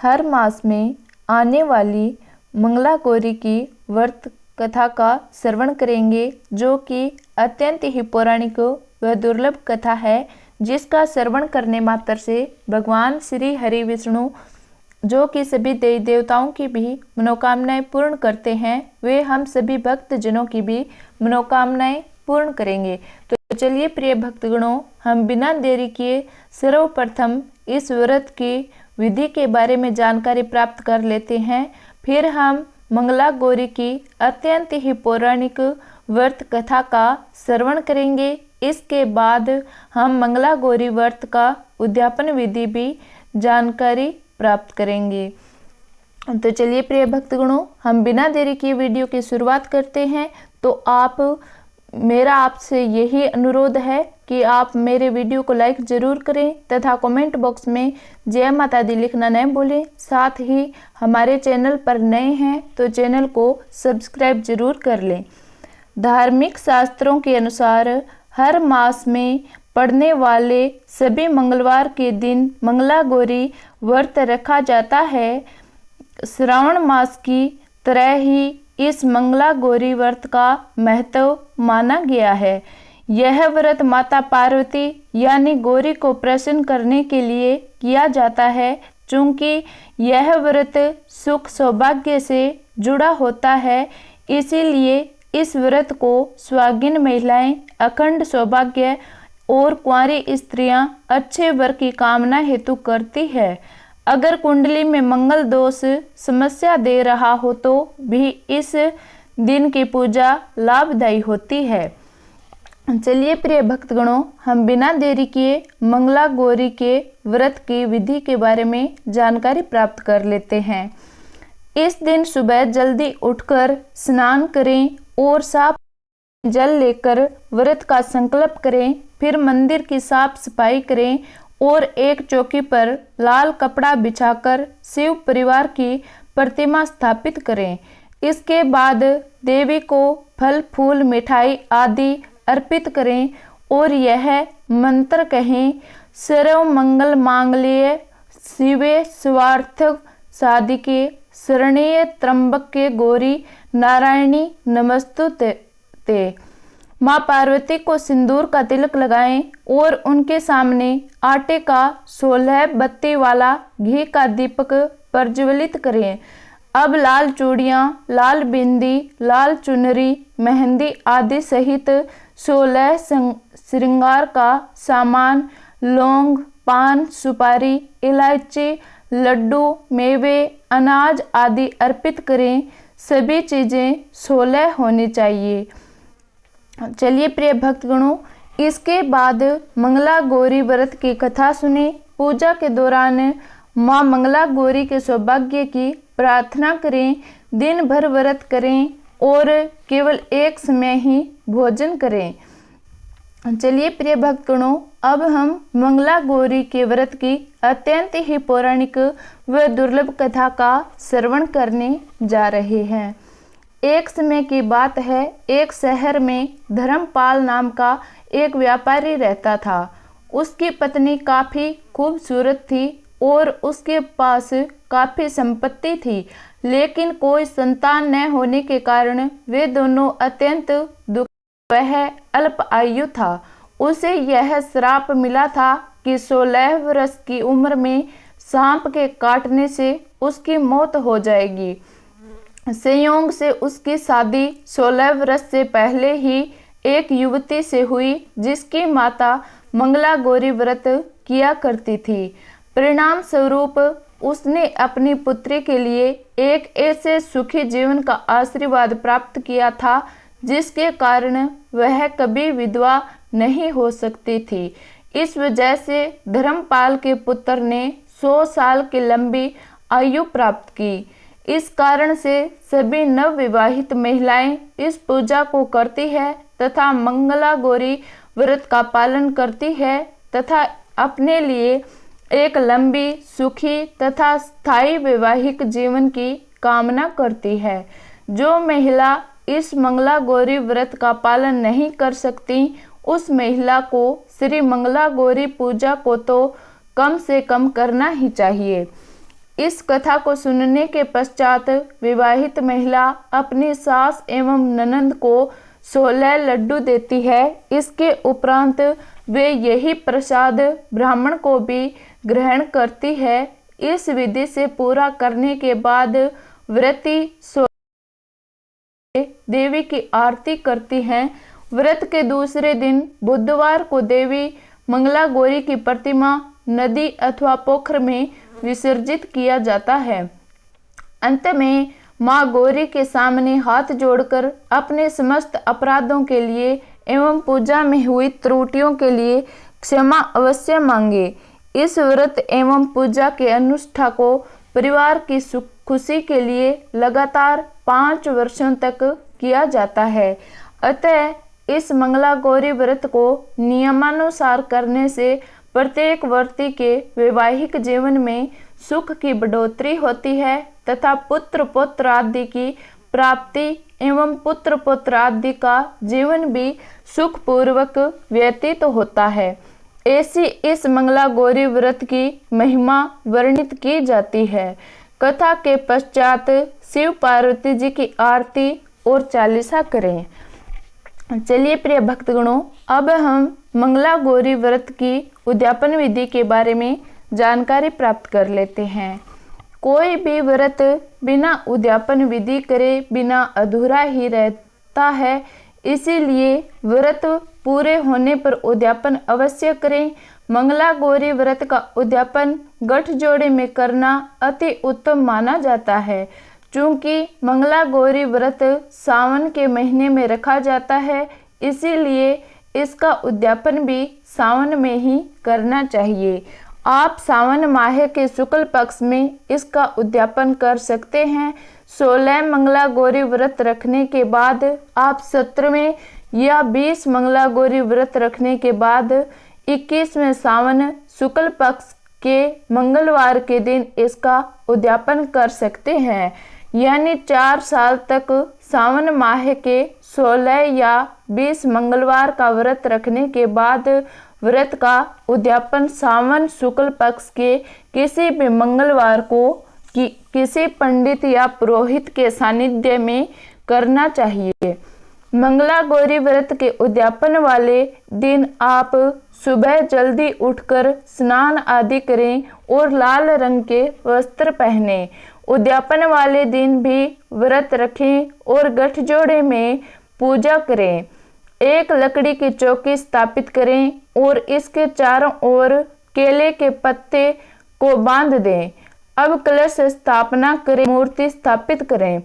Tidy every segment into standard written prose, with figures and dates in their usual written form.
हर मास में आने वाली मंगला गौरी की व्रत कथा का श्रवण करेंगे, जो कि अत्यंत ही पौराणिक व दुर्लभ कथा है, जिसका श्रवण करने मात्र से भगवान श्री हरि विष्णु, जो कि सभी देवी देवताओं की भी मनोकामनाएं पूर्ण करते हैं, वे हम सभी भक्त जनों की भी मनोकामनाएं पूर्ण करेंगे। तो चलिए प्रिय भक्तगणों, हम बिना देरी किए सर्वप्रथम इस व्रत की विधि के बारे में जानकारी प्राप्त कर लेते हैं। फिर हम मंगला गौरी की अत्यंत ही पौराणिक व्रत कथा का श्रवण करेंगे। इसके बाद हम मंगला गौरी व्रत का उद्यापन विधि भी जानकारी प्राप्त करेंगे। तो चलिए प्रिय भक्तगणों, हम बिना देरी किए वीडियो की शुरुआत करते हैं। तो मेरा आपसे यही अनुरोध है कि आप मेरे वीडियो को लाइक जरूर करें तथा कमेंट बॉक्स में जय माता दी लिखना न भूलें। साथ ही हमारे चैनल पर नए हैं तो चैनल को सब्सक्राइब जरूर कर लें। धार्मिक शास्त्रों के अनुसार हर मास में पड़ने वाले सभी मंगलवार के दिन मंगला गौरी व्रत रखा जाता है। श्रावण मास की तरह ही इस मंगला गौरी व्रत का महत्व माना गया है। यह व्रत माता पार्वती यानी गौरी को प्रसन्न करने के लिए किया जाता है। चूंकि यह व्रत सुख सौभाग्य से जुड़ा होता है, इसीलिए इस व्रत को सुहागिन महिलाएं अखंड सौभाग्य और कुंवारी स्त्रियां अच्छे वर की कामना हेतु करती है। अगर कुंडली में मंगल दोष समस्या दे रहा हो तो भी इस दिन की पूजा लाभदायी होती है। चलिए प्रिय भक्तगणों, हम बिना देरी किए मंगला गौरी के व्रत की विधि के बारे में जानकारी प्राप्त कर लेते हैं। इस दिन सुबह जल्दी उठकर स्नान करें और साफ जल लेकर व्रत का संकल्प करें। फिर मंदिर की साफ सफाई करें और एक चौकी पर लाल कपड़ा बिछाकर शिव परिवार की प्रतिमा स्थापित करें। इसके बाद देवी को फल फूल मिठाई आदि अर्पित करें और यह मंत्र कहें, सर्व मंगल मांगल्ये शिवे सर्वार्थ साधिके शरण्ये त्र्यंबके गौरी नारायणी नमस्तुते। माँ पार्वती को सिंदूर का तिलक लगाएं और उनके सामने आटे का 16 बत्ती वाला घी का दीपक प्रज्वलित करें। अब लाल चूड़ियाँ, लाल बिंदी, लाल चुनरी, मेहंदी आदि सहित 16 श्रृंगार का सामान, लौंग, पान, सुपारी, इलायची, लड्डू, मेवे, अनाज आदि अर्पित करें। सभी चीज़ें 16 होनी चाहिए। चलिए प्रिय भक्तगणों, इसके बाद मंगला गौरी व्रत की कथा सुने। पूजा के दौरान माँ मंगला गौरी के सौभाग्य की प्रार्थना करें। दिन भर व्रत करें और केवल एक समय ही भोजन करें। चलिए प्रिय भक्तगणों, अब हम मंगला गौरी के व्रत की अत्यंत ही पौराणिक व दुर्लभ कथा का श्रवण करने जा रहे हैं। एक समय की बात है, एक शहर में धर्मपाल नाम का एक व्यापारी रहता था। उसकी पत्नी काफ़ी खूबसूरत थी और उसके पास काफ़ी संपत्ति थी, लेकिन कोई संतान न होने के कारण वे दोनों अत्यंत दुखी। वह अल्प आयु था। उसे यह श्राप मिला था कि 16 वर्ष की उम्र में सांप के काटने से उसकी मौत हो जाएगी। संयोग से उसकी शादी 16 वर्ष से पहले ही एक युवती से हुई, जिसकी माता मंगला गौरी व्रत किया करती थी। परिणाम स्वरूप उसने अपनी पुत्री के लिए एक ऐसे सुखी जीवन का आशीर्वाद प्राप्त किया था, जिसके कारण वह कभी विधवा नहीं हो सकती थी। इस वजह से धर्मपाल के पुत्र ने 100 साल की लंबी आयु प्राप्त की। इस कारण से सभी नवविवाहित महिलाएं इस पूजा को करती है तथा मंगला गौरी व्रत का पालन करती है तथा अपने लिए एक लंबी, सुखी तथा स्थायी वैवाहिक जीवन की कामना करती है। जो महिला इस मंगला गौरी व्रत का पालन नहीं कर सकती, उस महिला को श्री मंगला गौरी पूजा को तो कम से कम करना ही चाहिए। इस कथा को सुनने के पश्चात विवाहित महिला अपनी सास एवं ननंद को 16 लड्डू देती है। इसके उपरांत वे यही प्रसाद ब्राह्मण को भी ग्रहण करती है। इस विधि से पूरा करने के बाद व्रती देवी की आरती करती हैं। व्रत के दूसरे दिन बुधवार को देवी मंगला गौरी की प्रतिमा नदी अथवा पोखर में विसर्जित किया जाता है। अंत में मां गौरी के सामने हाथ जोड़कर अपने समस्त अपराधों के लिए एवं पूजा में हुई त्रुटियों के लिए क्षमा अवश्य मांगे। इस व्रत एवं पूजा के अनुष्ठान को परिवार की खुशी के लिए लगातार 5 वर्षों तक किया जाता है। अतः इस मंगला गौरी व्रत को नियमानुसार करने से प्रत्येक व्यक्ति के वैवाहिक जीवन में सुख की बढ़ोतरी होती है तथा पुत्र पौत्र आदि की प्राप्ति एवं पुत्र पौत्र आदि का जीवन भी सुखपूर्वक व्यतीत होता है। ऐसी इस मंगला गौरी व्रत की महिमा वर्णित की जाती है। कथा के पश्चात शिव पार्वती जी की आरती और चालीसा करें। चलिए प्रिय भक्तगणों, अब हम मंगला गौरी व्रत की उद्यापन विधि के बारे में जानकारी प्राप्त कर लेते हैं। कोई भी व्रत बिना उद्यापन विधि करे बिना अधूरा ही रहता है, इसीलिए व्रत पूरे होने पर उद्यापन अवश्य करें। मंगला गौरी व्रत का उद्यापन गठजोड़े में करना अति उत्तम माना जाता है। चूँकि मंगला गौरी व्रत सावन के महीने में रखा जाता है, इसीलिए इसका उद्यापन भी सावन में ही करना चाहिए। आप सावन माह के शुक्ल पक्ष में इसका उद्यापन कर सकते हैं। 16 मंगला गौरी व्रत रखने के बाद आप 17वें या 20 मंगला गौरी व्रत रखने के बाद 21वें सावन शुक्ल पक्ष के मंगलवार के दिन इसका उद्यापन कर सकते हैं। यानी 4 साल तक सावन माह के 16 या 20 मंगलवार का व्रत रखने के बाद व्रत का उद्यापन सावन शुक्ल पक्ष के किसी भी मंगलवार को किसी पंडित या पुरोहित के सानिध्य में करना चाहिए। मंगला गौरी व्रत के उद्यापन वाले दिन आप सुबह जल्दी उठकर स्नान आदि करें और लाल रंग के वस्त्र पहनें। उद्यापन वाले दिन भी व्रत रखें और गठजोड़े में पूजा करें। एक लकड़ी की चौकी स्थापित करें और इसके चारों ओर केले के पत्ते को बांध दें। अब कलश स्थापना करें, मूर्ति स्थापित करें।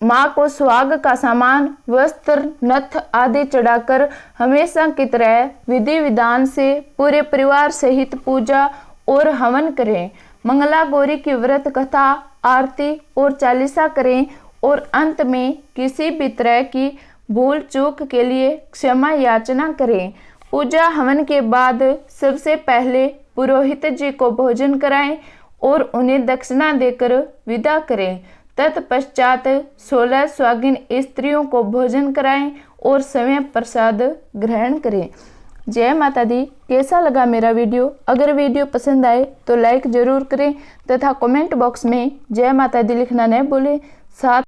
माँ को सुहाग का सामान, वस्त्र, नथ आदि चढ़ाकर हमेशा की तरह विधि विधान से पूरे परिवार सहित पूजा और हवन करें। मंगला गौरी की व्रत कथा, आरती और चालीसा करें और अंत में किसी भी तरह की भूल चूक के लिए क्षमा याचना करें। पूजा हवन के बाद सबसे पहले पुरोहित जी को भोजन कराएं और उन्हें दक्षिणा देकर विदा करें। तत्पश्चात 16 स्वागिन स्त्रियों को भोजन कराएं और समय प्रसाद ग्रहण करें। जय माता दी। कैसा लगा मेरा वीडियो? अगर वीडियो पसंद आए तो लाइक जरूर करें तथा कमेंट बॉक्स में जय माता दी लिखना न भूलें। साथ